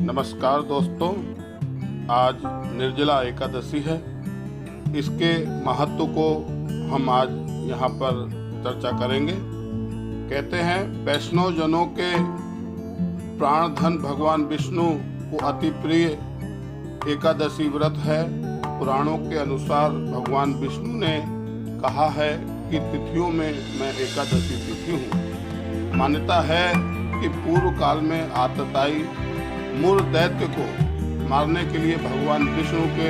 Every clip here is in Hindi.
नमस्कार दोस्तों, आज निर्जला एकादशी है। इसके महत्व को हम आज यहाँ पर चर्चा करेंगे। कहते हैं वैष्णव जनों के प्राणधन भगवान विष्णु को अति प्रिय एकादशी व्रत है। पुराणों के अनुसार भगवान विष्णु ने कहा है कि तिथियों में मैं एकादशी तिथि हूँ। मान्यता है कि पूर्व काल में आतताई मूर दैत्य को मारने के लिए भगवान विष्णु के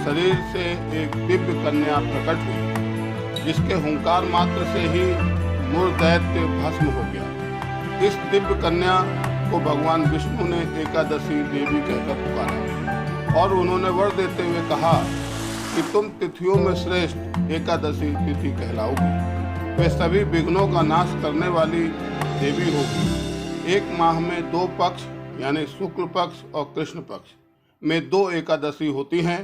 शरीर से एक दिव्य कन्या प्रकट हुई, जिसके हुंकार मात्र से ही मूर दैत्य भस्म हो गया। इस दिव्य कन्या को भगवान विष्णु ने एकादशी देवी कहकर पुकारा और उन्होंने वर देते हुए कहा कि तुम तिथियों में श्रेष्ठ एकादशी तिथि कहलाओगी। वे सभी विघ्नों का नाश करने वाली देवी होगी। एक माह में 2 पक्ष यानी शुक्ल पक्ष और कृष्ण पक्ष में 2 एकादशी होती हैं।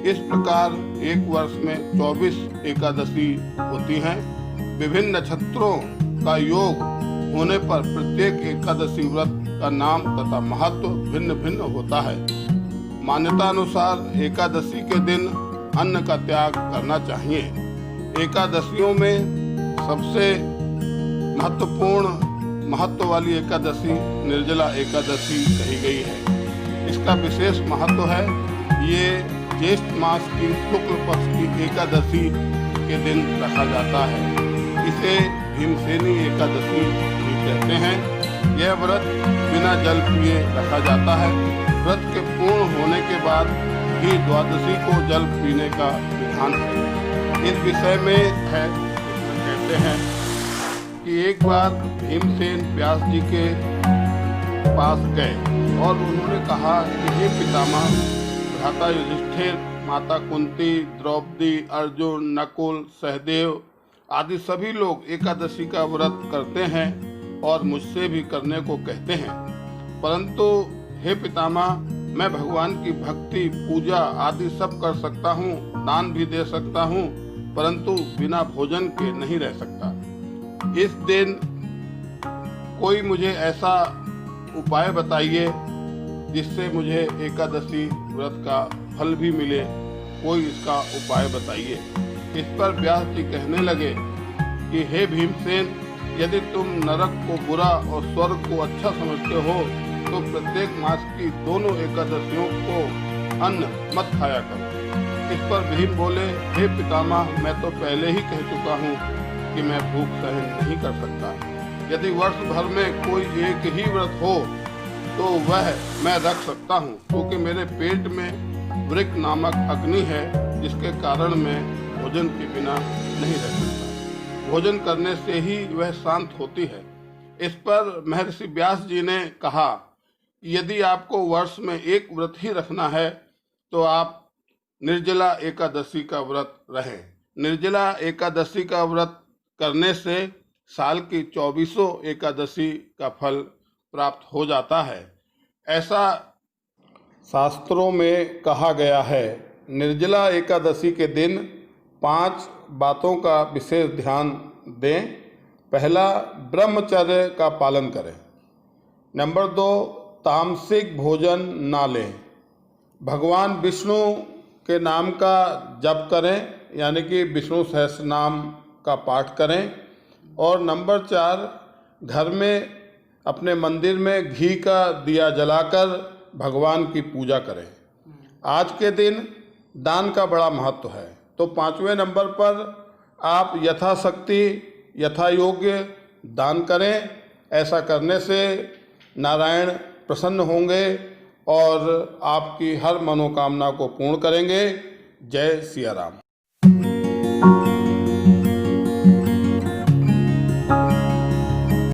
इस प्रकार एक वर्ष में 24 एकादशी होती हैं। विभिन्न नक्षत्रों का योग होने पर प्रत्येक एकादशी व्रत का नाम तथा महत्व भिन्न भिन्न होता है। मान्यता अनुसार एकादशी के दिन अन्न का त्याग करना चाहिए। एकादशियों में सबसे महत्व वाली एकादशी निर्जला एकादशी कही गई है। इसका विशेष महत्व है। ये ज्येष्ठ मास की शुक्ल पक्ष की एकादशी के दिन रखा जाता है। इसे भीमसेनी एकादशी भी कहते हैं। यह व्रत बिना जल पिए रखा जाता है। व्रत के पूर्ण होने के बाद ही द्वादशी को जल पीने का विधान है। इस विषय में है कहते हैं कि एक बार भीमसेन व्यास जी के पास गए और उन्होंने कहा कि हे पितामह, भ्राता युधिष्ठिर, माता कुंती, द्रौपदी, अर्जुन, नकुल, सहदेव आदि सभी लोग एकादशी का व्रत करते हैं और मुझसे भी करने को कहते हैं, परंतु हे पितामह, मैं भगवान की भक्ति पूजा आदि सब कर सकता हूँ, दान भी दे सकता हूँ, परंतु बिना भोजन के नहीं रह सकता। इस दिन कोई मुझे ऐसा उपाय बताइए जिससे मुझे एकादशी व्रत का फल भी मिले। कोई इसका उपाय बताइए। इस पर व्यास जी कहने लगे कि हे भीमसेन, यदि तुम नरक को बुरा और स्वर्ग को अच्छा समझते हो तो प्रत्येक मास की दोनों एकादशियों को अन्न मत खाया करो। इस पर भीम बोले, हे पितामह, मैं तो पहले ही कह चुका हूँ कि मैं भूख सहन नहीं कर सकता। यदि वर्ष भर में कोई एक ही व्रत हो तो वह मैं रख सकता हूँ, क्योंकि मेरे पेट में वृक्क नामक अग्नि है, जिसके कारण मैं भोजन के बिना नहीं रह सकता। भोजन करने से ही वह शांत होती है। इस पर महर्षि व्यास जी ने कहा, यदि आपको वर्ष में एक व्रत ही रखना है तो आप निर्जला एकादशी का व्रत रहें। निर्जला एकादशी का व्रत करने से साल की 24 एकादशी का फल प्राप्त हो जाता है। ऐसा शास्त्रों में कहा गया है। निर्जला एकादशी के दिन 5 बातों का विशेष ध्यान दें। पहला, ब्रह्मचर्य का पालन करें। नंबर 2, तामसिक भोजन ना लें। भगवान विष्णु के नाम का जप करें, यानी कि विष्णु सहस्त्र नाम का पाठ करें। और नंबर 4, घर में अपने मंदिर में घी का दिया जलाकर भगवान की पूजा करें। आज के दिन दान का बड़ा महत्व है, तो 5वें नंबर पर आप यथाशक्ति यथा योग्य दान करें। ऐसा करने से नारायण प्रसन्न होंगे और आपकी हर मनोकामना को पूर्ण करेंगे। जय सिया राम।